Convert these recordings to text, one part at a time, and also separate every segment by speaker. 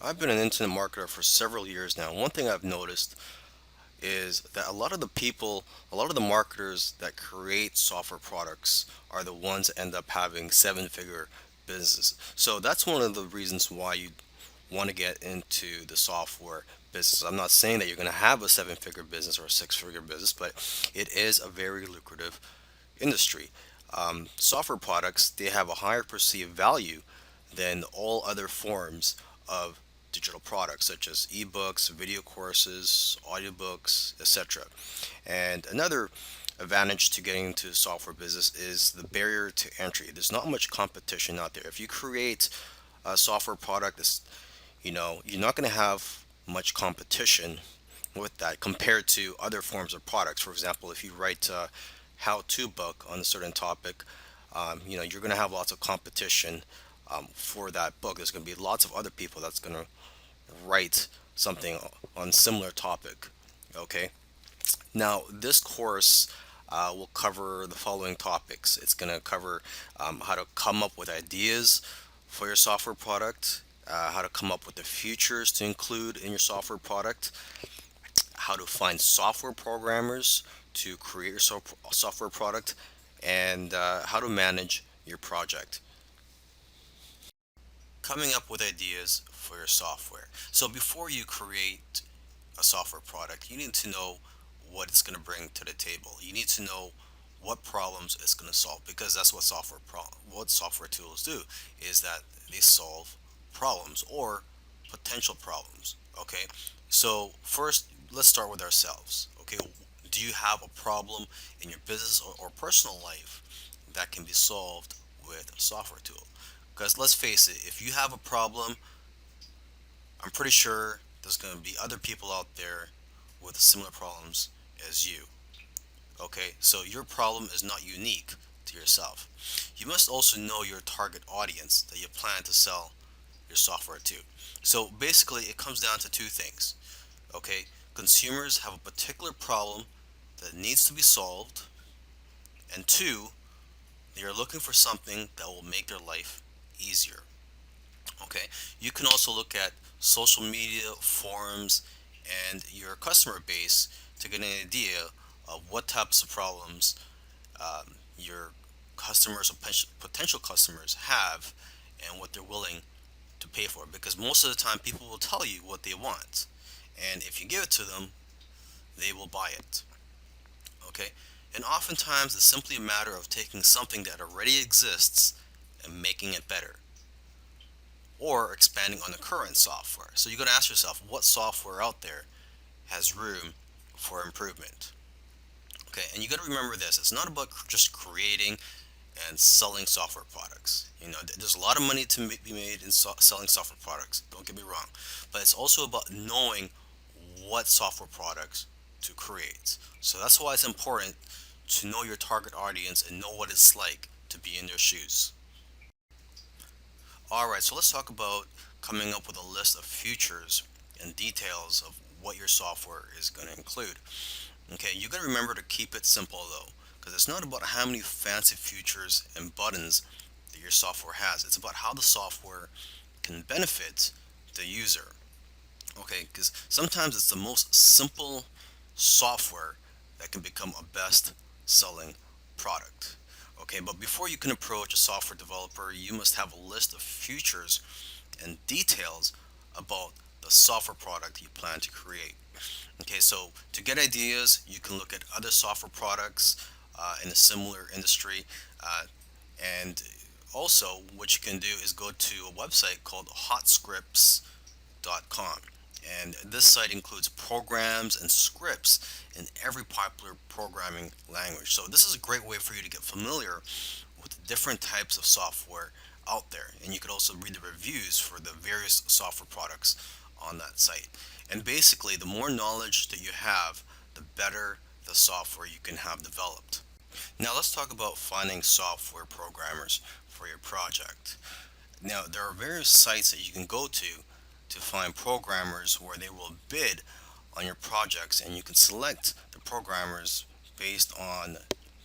Speaker 1: I've been an internet marketer for several years now. One thing I've noticed is that a lot of the marketers that create software products are the ones that end up having seven-figure businesses. So that's one of the reasons why you want to get into the software business. I'm not saying that you're going to have a seven-figure business or a six-figure business, but it is a very lucrative industry. Software products, they have a higher perceived value than all other forms of digital products such as ebooks, video courses, audiobooks, etc. And another advantage to getting into the software business is the barrier to entry. There's not much competition out there. If you create a software product that's, you're not going to have much competition with that compared to other forms of products. For example, if you write a how-to book on a certain topic, you're going to have lots of competition for that book. There's going to be lots of other people that's going to write something on similar topic. Okay. Now, this course will cover the following topics. It's going to cover how to come up with ideas for your software product, how to come up with the features to include in your software product, how to find software programmers to create your software product, and how to manage your project. Coming up with ideas for your software. So before you create a software product, you need to know what it's going to bring to the table. You need to know what problems it's going to solve, because that's what what software tools do, is that they solve problems or potential problems. Okay, so first let's start with ourselves. Okay, do you have a problem in your business or personal life that can be solved with a software tool? Because let's face it, if you have a problem, I'm pretty sure there's going to be other people out there with similar problems as you. Okay, so your problem is not unique to yourself. You must also know your target audience that you plan to sell your software to. So basically, it comes down to two things. Okay, consumers have a particular problem that needs to be solved, and two, they are looking for something that will make their life easier. Okay, you can also look at social media, forums, and your customer base to get an idea of what types of problems your customers or potential customers have and what they're willing to pay for. Because most of the time, people will tell you what they want, and if you give it to them, they will buy it. Okay, and oftentimes it's simply a matter of taking something that already exists and making it better, or expanding on the current software. So you got to ask yourself, what software out there has room for improvement? Okay, and you got to remember this: it's not about just creating and selling software products. There's a lot of money to be made in selling software products. Don't get me wrong, but it's also about knowing what software products to create. So that's why it's important to know your target audience and know what it's like to be in their shoes. All right, so let's talk about coming up with a list of features and details of what your software is going to include. Okay, you got to remember to keep it simple though, because it's not about how many fancy features and buttons that your software has. It's about how the software can benefit the user. Okay, because sometimes it's the most simple software that can become a best selling product. Okay, but before you can approach a software developer, you must have a list of features and details about the software product you plan to create. Okay, so to get ideas, you can look at other software products in a similar industry. And also, what you can do is go to a website called hotscripts.com. And this site includes programs and scripts in every popular programming language. So this is a great way for you to get familiar with the different types of software out there. And you could also read the reviews for the various software products on that site. And basically, the more knowledge that you have, the better the software you can have developed. Now let's talk about finding software programmers for your project. Now, there are various sites that you can go to find programmers where they will bid on your projects, and you can select the programmers based on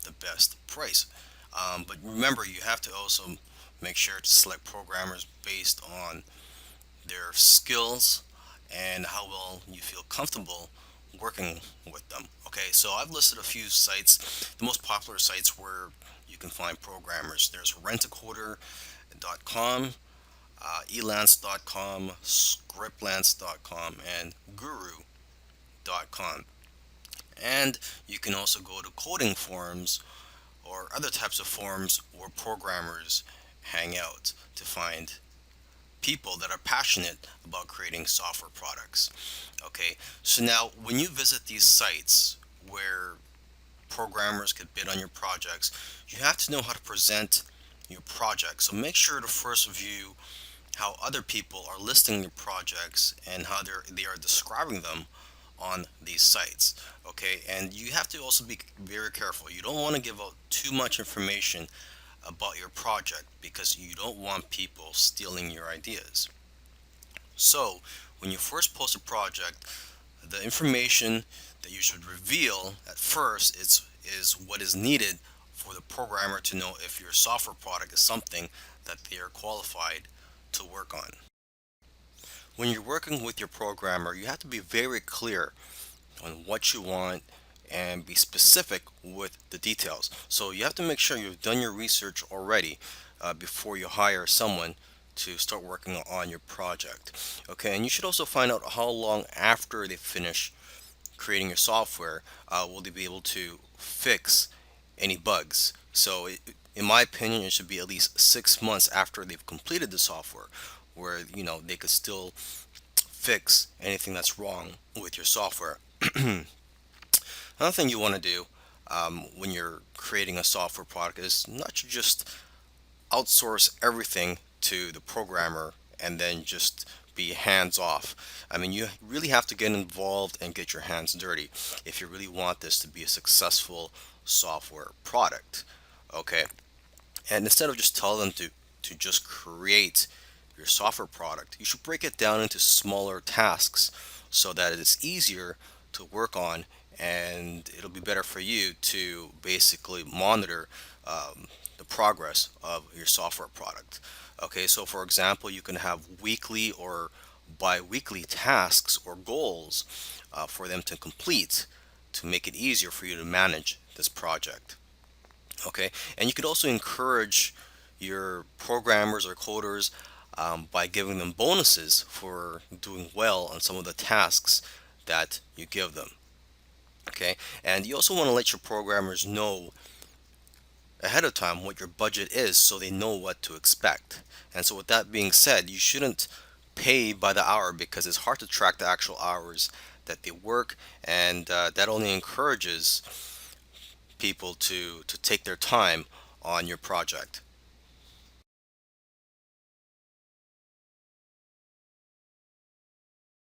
Speaker 1: the best price. But remember, you have to also make sure to select programmers based on their skills, and how well you feel comfortable working with them. Okay, so I've listed a few sites, the most popular sites where you can find programmers. There's rentacoder.com, elance.com, scriptlance.com, and guru.com. And you can also go to coding forums or other types of forums where programmers hang out to find people that are passionate about creating software products. Okay, so now when you visit these sites where programmers could bid on your projects, you have to know how to present your project. So make sure to first review how other people are listing your projects and how they are describing them on these sites. Okay, and you have to also be very careful. You don't want to give out too much information about your project because you don't want people stealing your ideas. So, when you first post a project, the information that you should reveal at first is what is needed for the programmer to know if your software product is something that they are qualified to work on. When you're working with your programmer, you have to be very clear on what you want and be specific with the details. So you have to make sure you've done your research already before you hire someone to start working on your project. Okay, and you should also find out how long after they finish creating your software will they be able to fix any bugs. So, in my opinion, it should be at least 6 months after they've completed the software, where they could still fix anything that's wrong with your software. Another thing you want to do when you're creating a software product is not to just outsource everything to the programmer and then just be hands off. I mean, you really have to get involved and get your hands dirty if you really want this to be a successful software product. Okay, and instead of just telling them to just create your software product, you should break it down into smaller tasks so that it is easier to work on, and it'll be better for you to basically monitor the progress of your software product. Okay, so for example, you can have weekly or bi-weekly tasks or goals for them to complete to make it easier for you to manage this project. Okay, and you could also encourage your programmers or coders by giving them bonuses for doing well on some of the tasks that you give them. Okay, and you also want to let your programmers know ahead of time what your budget is so they know what to expect. And so, with that being said, you shouldn't pay by the hour because it's hard to track the actual hours that they work, and that only encourages people to take their time on your project.